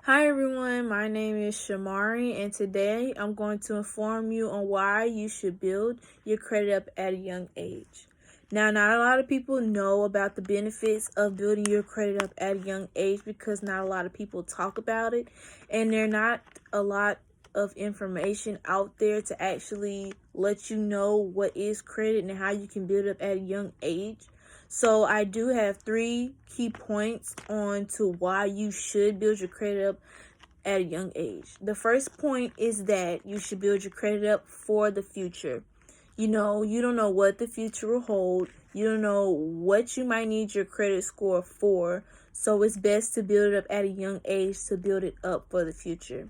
Hi everyone, my name is Shamari, and today I'm going to inform you on why you should build your credit up at a young age. Now, not a lot of people know about the benefits of building your credit up at a young age because not a lot of people talk about it, and there are not a lot of information out there to actually let you know what is credit and how you can build it up at a young age. So I do have 3 key points on to why you should build your credit up at a young age. The first point is that you should build your credit up for the future. You don't know what the future will hold. You don't know what you might need your credit score for. So it's best to build it up at a young age to build it up for the future.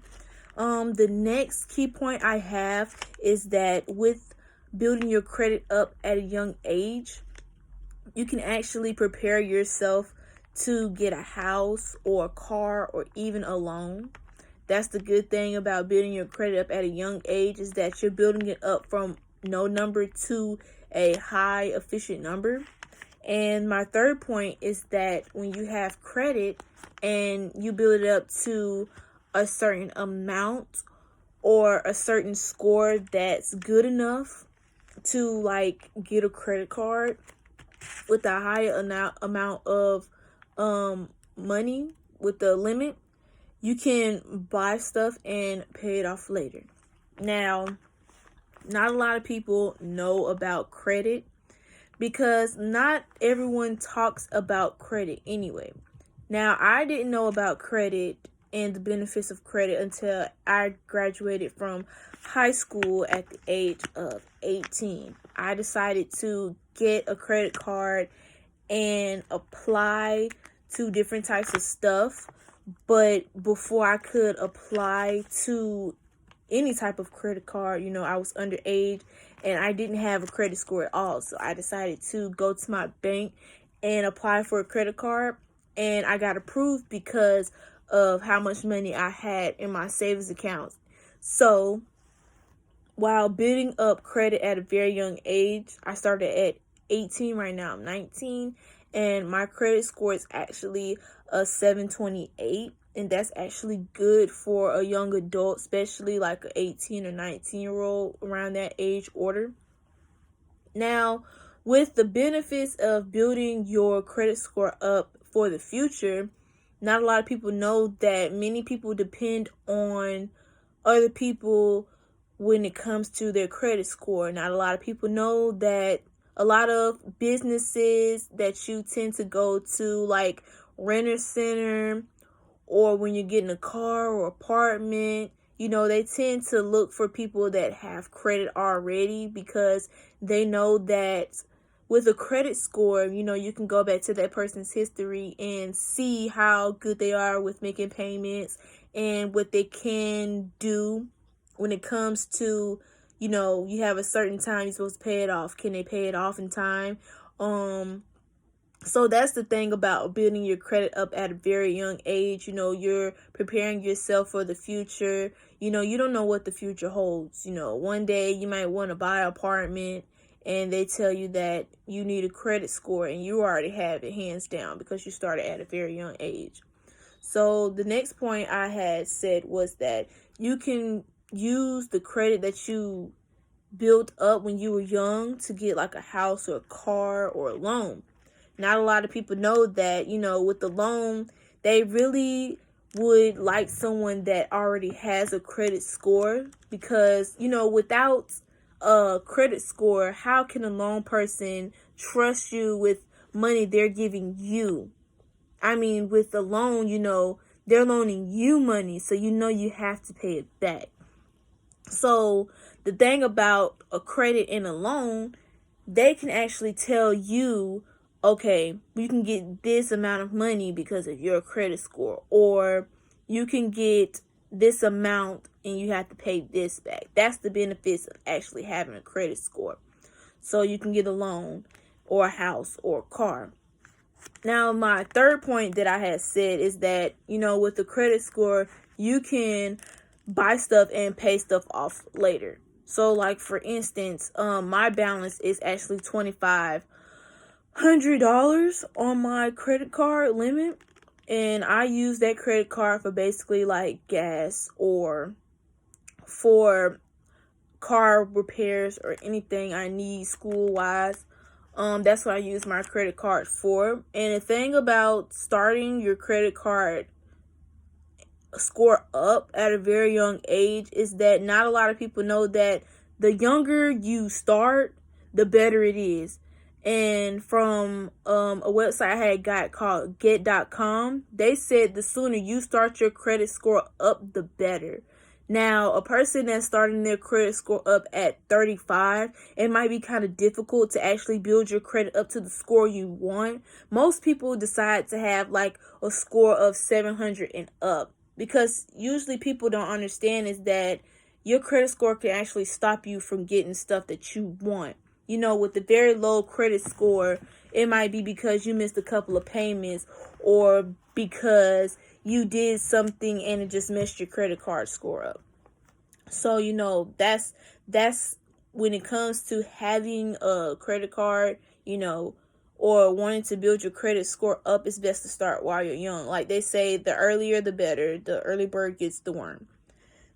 The next key point I have is that with building your credit up at a young age, you can actually prepare yourself to get a house or a car or even a loan. That's the good thing about building your credit up at a young age, is that you're building it up from no number to a high efficient number. And my third point is that when you have credit and you build it up to a certain amount or a certain score that's good enough to get a credit card with a higher amount of money with the limit, you can buy stuff and pay it off later. Now, not a lot of people know about credit because not everyone talks about credit anyway. Now, I didn't know about credit and the benefits of credit until I graduated from high school at the age of 18. I decided to get a credit card and apply to different types of stuff. But before I could apply to any type of credit card, I was underage and I didn't have a credit score at all. So I decided to go to my bank and apply for a credit card. And I got approved because of how much money I had in my savings accounts. So while building up credit at a very young age, I started at 18. Right now I'm 19, and my credit score is actually a 728, and that's actually good for a young adult, especially like an 18 or 19-year-old, around that age order. Now, with the benefits of building your credit score up for the future, not a lot of people know that many people depend on other people when it comes to their credit score. Not a lot of people know that a lot of businesses that you tend to go to, like Renter Center, or when you're getting a car or apartment, they tend to look for people that have credit already because they know that with a credit score, you can go back to that person's history and see how good they are with making payments and what they can do when it comes to, you have a certain time you're supposed to pay it off. Can they pay it off in time? So that's the thing about building your credit up at a very young age. You're preparing yourself for the future. You don't know what the future holds. One day you might want to buy an apartment and they tell you that you need a credit score and you already have it hands down because you started at a very young age. So the next point I had said was that you can use the credit that you built up when you were young to get like a house or a car or a loan. Not a lot of people know that, with the loan, they really would like someone that already has a credit score because, without a credit score, how can a loan person trust you with money they're giving you? I mean, with the loan, they're loaning you money, so you have to pay it back. So the thing about a credit and a loan, they can actually tell you, okay, you can get this amount of money because of your credit score, or you can get this amount and you have to pay this back. That's the benefits of actually having a credit score. So you can get a loan or a house or a car. Now, my third point that I had said is that, with the credit score, you can buy stuff and pay stuff off later. So, like, for instance, my balance is actually $2,500 on my credit card limit. And I use that credit card for basically like gas or for car repairs or anything I need school wise. That's what I use my credit card for. And the thing about starting your credit card score up at a very young age is that not a lot of people know that the younger you start, the better it is. And from a website I had got called get.com, they said the sooner you start your credit score up, the better. Now, a person that's starting their credit score up at 35, it might be kind of difficult to actually build your credit up to the score you want. Most people decide to have like a score of 700 and up, because usually people don't understand is that your credit score can actually stop you from getting stuff that you want. You know, with the very low credit score, it might be because you missed a couple of payments or because you did something and it just messed your credit card score up. So, you know, that's when it comes to having a credit card, you know, or wanting to build your credit score up, it's best to start while you're young. Like they say, the earlier the better. The early bird gets the worm.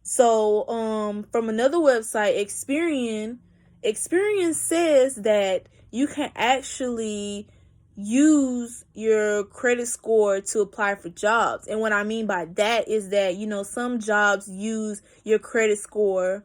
So, from another website, Experience says that you can actually use your credit score to apply for jobs. And what I mean by that is that, you know, some jobs use your credit score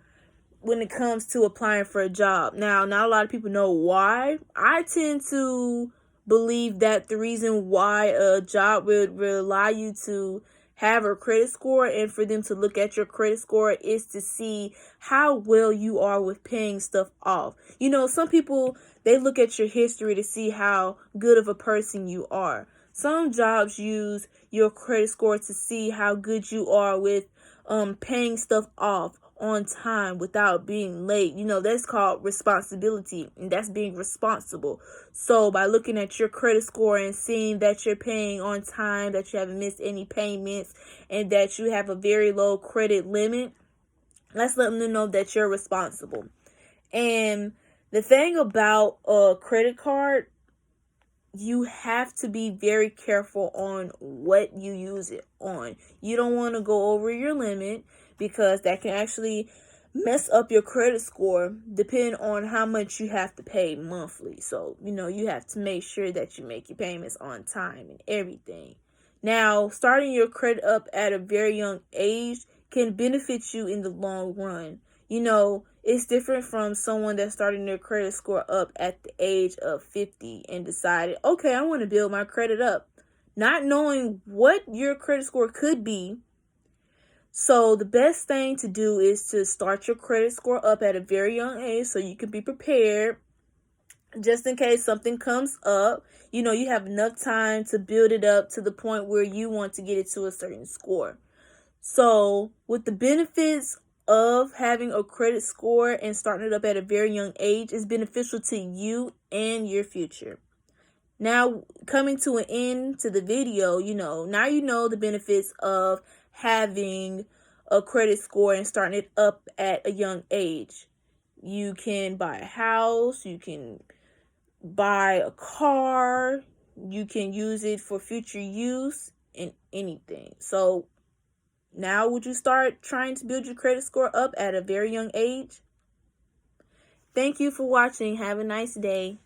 when it comes to applying for a job. Now, not a lot of people know why. I tend to believe that the reason why a job would allow you to have a credit score and for them to look at your credit score is to see how well you are with paying stuff off. You know, some people, they look at your history to see how good of a person you are. Some jobs use your credit score to see how good you are with paying stuff off on time without being late. You know, that's called responsibility, and that's being responsible. So by looking at your credit score and seeing that you're paying on time, that you haven't missed any payments, and that you have a very low credit limit, let's let them know that you're responsible. And the thing about a credit card, you have to be very careful on what you use it on. You don't want to go over your limit, because that can actually mess up your credit score depending on how much you have to pay monthly. So, you know, you have to make sure that you make your payments on time and everything. Now, starting your credit up at a very young age can benefit you in the long run. You know, it's different from someone that's starting their credit score up at the age of 50 and decided, okay, I want to build my credit up, not knowing what your credit score could be. So the best thing to do is to start your credit score up at a very young age so you can be prepared just in case something comes up. You know, you have enough time to build it up to the point where you want to get it to a certain score. So with the benefits of having a credit score and starting it up at a very young age is beneficial to you and your future. Now, coming to an end to the video, you know, now you know the benefits of having a credit score and starting it up at a young age. You can buy a house, you can buy a car, you can use it for future use and anything. So now would you start trying to build your credit score up at a very young age? Thank you for watching. Have a nice day.